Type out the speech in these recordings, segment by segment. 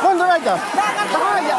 Mundur aja. Bahaya.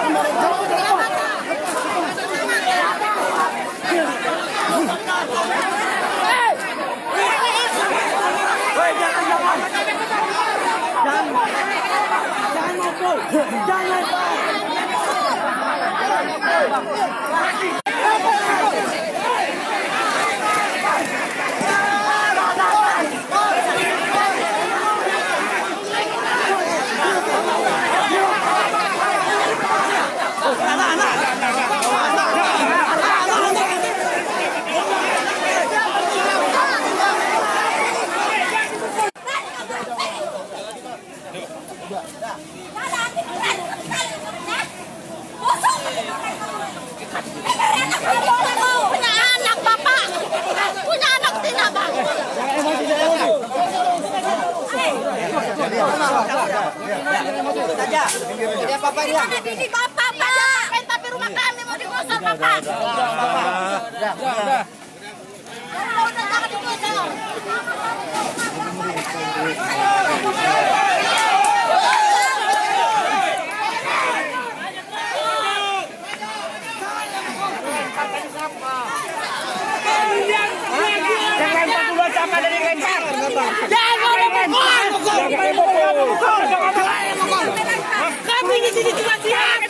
Punya anak bapak, punya anak tidak bang. Saja, dia papa dia. Ini bapak pak, tapi rumah kami mau digosor bapak. Udah. Jangan digosor. Kami di sini cuma siap.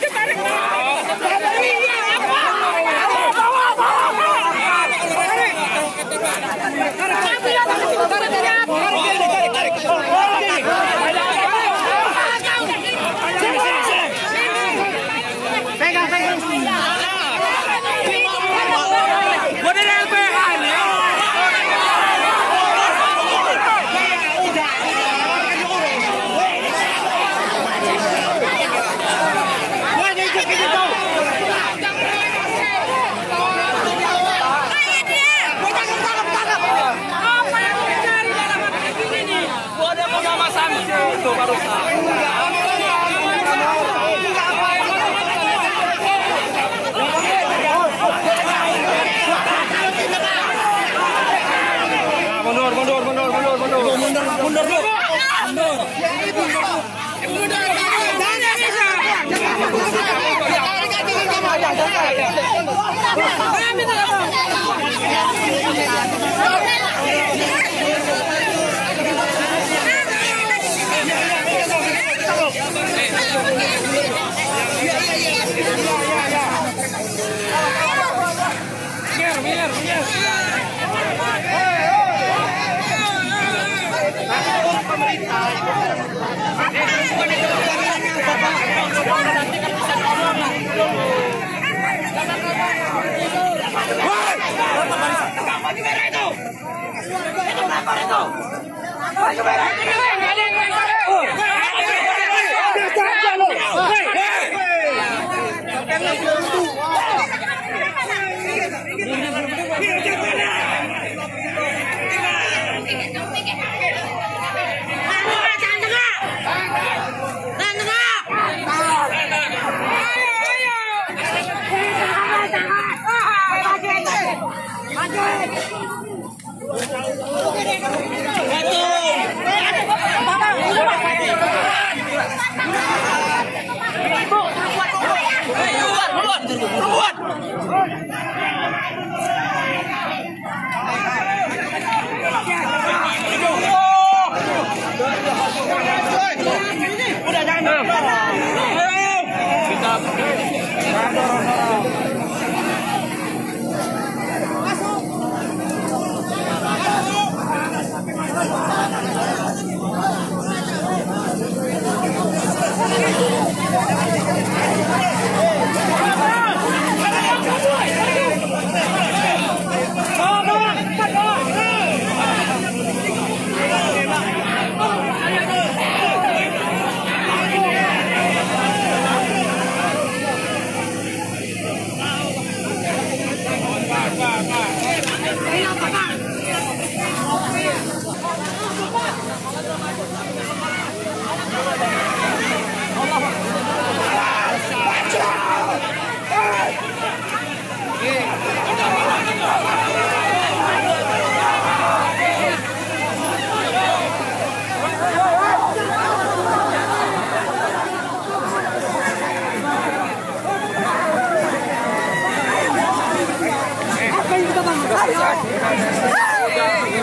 Masuk.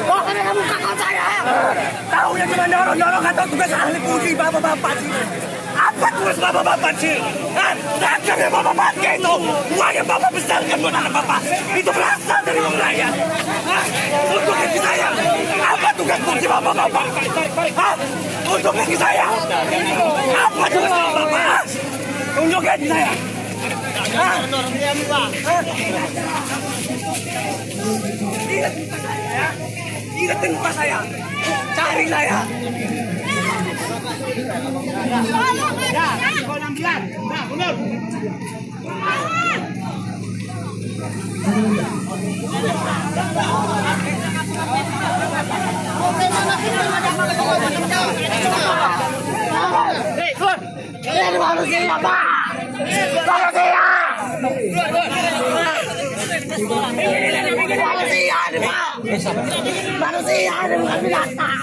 Pokoknya kamu kakak saya. Tahunya cuma dorong-dorong atau tugas ahli fungsi bapak-bapak sih. Apa tugas bapak-bapak sih? Rakyat yang bapak pakai itu, uang yang bapak besarkan buat anak bapak, itu berasal dari uang rakyat. Untuk gaji saya, apa tugas fungsi bapak-bapak? Untuk gaji saya, apa tugas bapak-bapak? Untuk gaji saya. Ingatin muka saya, cari saya. Manusia bukan binatang.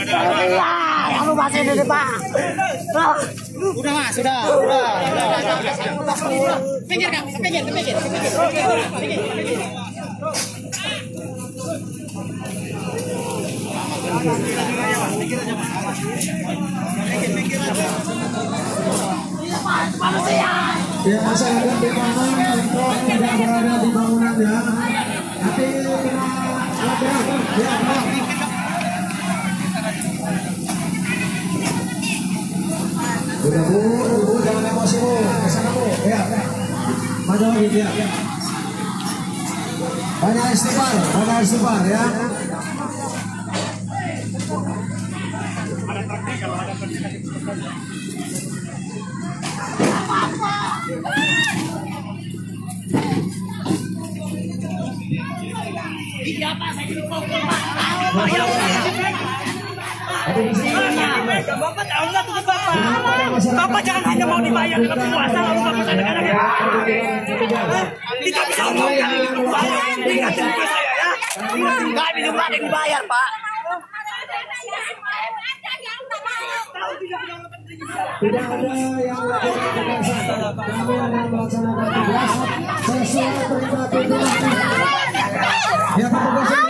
Manusia yang lu masih di depan. Udah mas, sudah. Pinggir kak, pinggir. Ya masyarakat dimohon untuk tidak berada di bangunan ya. Nanti udah bu, jangan emosi bu, kesana bu, ya. Maju lagi ya. Banyak istighfar ya. Bapak tahu nggak tugas bapak? Bapak jangan hanya mau dibayar dengan puasa lalu bapak kadang-kadang kita bisa omongkan ingatin muka saya ya. Nggak bisa ada yang dibayar pak. Tidak ada yang melakukan kami akan melaksanakan tugas sesuai perintah pimpinan. Ya petugas